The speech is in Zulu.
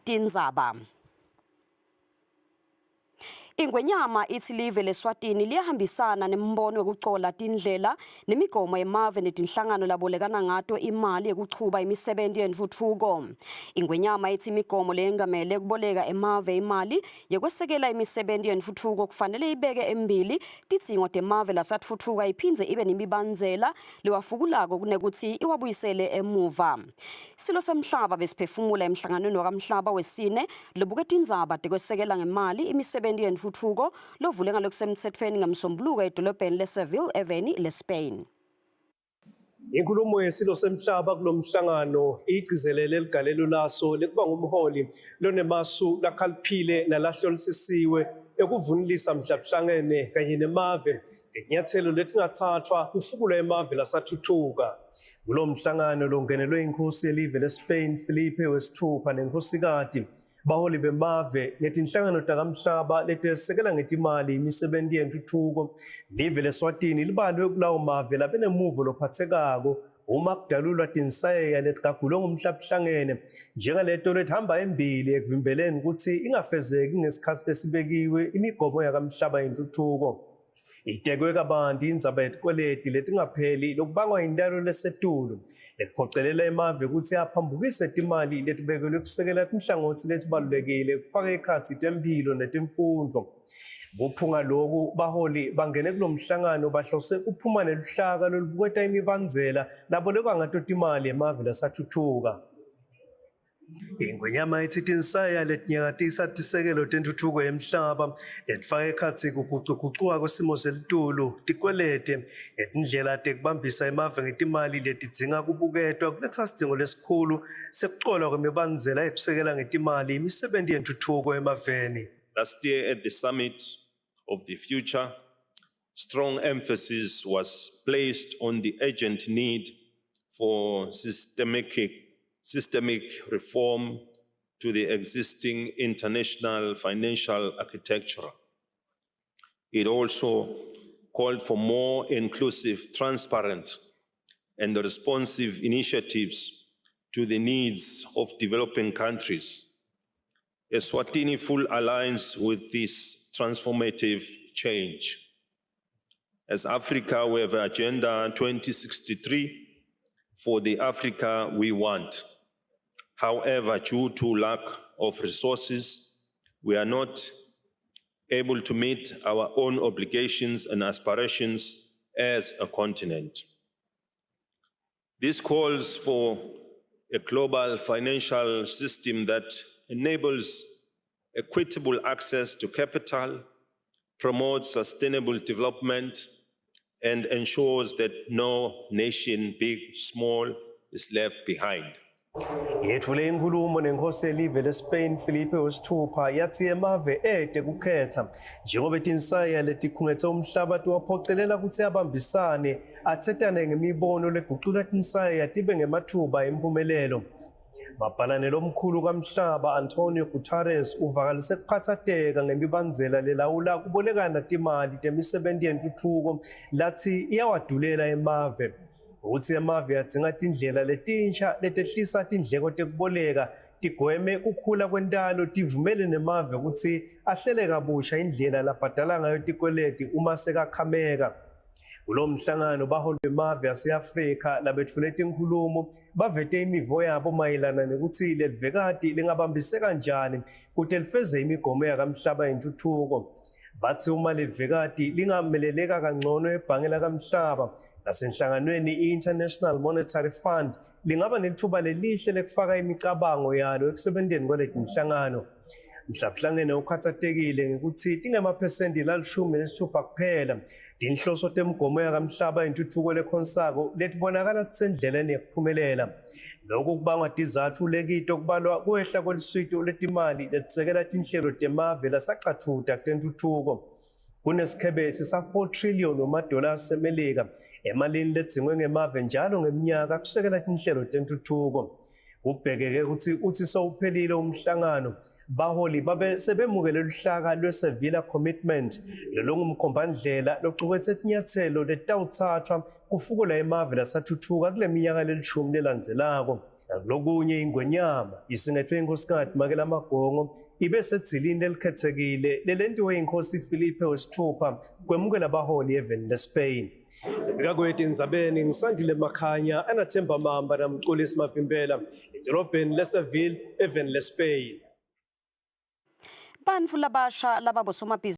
tindzaba. Ingwenyama ithi live leSwatini liyahambisana nembono wekucola tindlela nemigomo yemave netinhlangano labolekana ngato imali yekuchuba imisebenti yentfutfuko. Ingwenyama ithi imigomo leyengamele kuboleka emave imali yekwesekela imisebenti yentfutfuko kufanele ibeke embili tidzingo temave lasatfutfuka iphindze ibe nemibandzela lewafukulako kunekuthi iwabuyisele emuva. Silo semhlaba besiphefumula emhlanganweni wakamhlaba wesine lobuke tindzaba tekwesekela ngemali imisebenti futhuko lovule ngalokusemthethweni ngamsombuluko edolobheni leSeville eveni leSpain. Inkulumo yesilo semhlaba kulomhlangano igcizelele ligalelo laso lekuba ngumholi lonemasu lakhaliphile nalahlolisisiwe ekuvunulisa mhlabuhlangene kanye nemave ngenyathelo letingathathwa kufukula emave lasathuthuka. Kulomhlangano longenelwe inkosi yelive leSpain Felipe wesithupha nenkhosikati baholi bemave netinhlangano takamhlaba letesekela ngetimali imisebenti yentuthuko. Live leSwatini libalwe kulawo mave labenemuvo lophathekako uma kudalulwa tinsayeya letigagulwe ngumhlabuhlangene njengaleto lethamba embili ekuvimbeleni ukuthi ingafezeki ngesikhathi lesibekiwe imigomo yakamhlaba yentuthuko. Itekwe kabanti indzaba yetikweleti letingapheli lokubangwa yintalo lesetulu lekuphocelela emave ukuthi aphambukise timali letibekelwe kusekela tinhlangothi letibalulekile kufaka ekhatsi temphilo netemfundvo. Kuphunga loku baholi bangene kulomhlangano bahlose kuphuma neluhlaka lolubuketa imibandzela labolekwa ngato timali emave lasathuthuka. Ingwenyama ithi tinsaya letinyakatisa tisekelo tentuthuko yemhlaba letifaka ekhatsi kugucugucuka kwesimo selitulu tikwelete netindlela tekubambisa emave ngetimali letidzinga kubuketwa kuletsa sidzingo lesikhulu sekucolwa kwemibandzela ekusekela ngetimali imisebenti yentuthuko emaveni. Last year at the summit of the future, strong emphasis was placed on the urgent need for systemic reform to the existing international financial architecture. It also called for more inclusive, transparent, and responsive initiatives to the needs of developing countries. Eswatini full aligns with this transformative change. As Africa, we have Agenda 2063 for the Africa we want. However, due to lack of resources, we are not able to meet our own obligations and aspirations as a continent. This calls for a global financial system that enables equitable access to capital, promotes sustainable development, and ensures that no nation, big, small, is left behind. Yethule inkulumo nenkosi yelive leSpain Felipe wesithupha yathi emave ede kukhetha njengoba tinsaya letikhungetse umhlaba tiwaphocelela ukuthi abambisane athetane ngemibono legucula tinsaya tibe ngemathuba empumelelo. Mabhalane lomkhulu kamhlaba Antonio Guterres uvakalise kuphathateka ngemibandzela lelawula kubolekana timali temisebenti yentuthuko lathi iyawadulela emave. Ukuthi emave adzinga tindlela letinsha letehlisa tindleko tekuboleka tigweme kukhula kwentalo tivumele nemave ukuthi ahlele kabusha indlela labhadala ngayo tikweleti uma sekakhameka. Kulo mhlangano baholi bemave ase-Afrika labethule tinkulumo bavete imivo yabo mayelana nekuthi lelivekati lingabambise kanjani kuthi lifeze imigomo yakamhlaba yentuthuko. Bathi uma lelivekati lingameleleka kangcono ebhange lakamhlaba nasenhlanganweni i-International Monetary Fund lingaba nethuba lelihle lekufaka imicabango yalo ekusebenteni kwaleti mhlangano. Mhlabuhlangene ukhathatekile ngekuthi tingemaphesenti la-16 kuphela tinhloso temgomo yakamhlaba yentuthuko lekhonsako letibonakala tisendleleni yekuphumelela. Lokhu kubangwa tizatfu lekito kubalwa kwehla kweliswito letimali letisekela tinhlelo temave lasacathuta kutentuthuko. Kunesikhebesi sa4 trillion wama-dollars semelika emalini ledzingwe ngemave njalo ngeminyaka kusekela tinhlelo tentuthuko. Kubhekeke ukuthi uthi sowuphelile umhlangano baholi babe sebemukele luhlaka lweSevilla Commitment lolungumkhombandlela loqukethe tinyathelo letawuthathwa kufukula emave lasathuthuka kule minyaka lelishumi lelandzelako. Lokunye ingwenyama isingethwe inkosikazi Makela Magongo ibe sedzilini elikhethekile lelentiwe inkosi Filipe wesithupha kwemukela abaholi eVeni leSpain. Bekakwethu indzabeni ngisandile Makhanya anathemba Mamba namculisi Mavimbela edolobheni leSeville eVeni leSpain. Bantfu labasha lababosomabhizinisi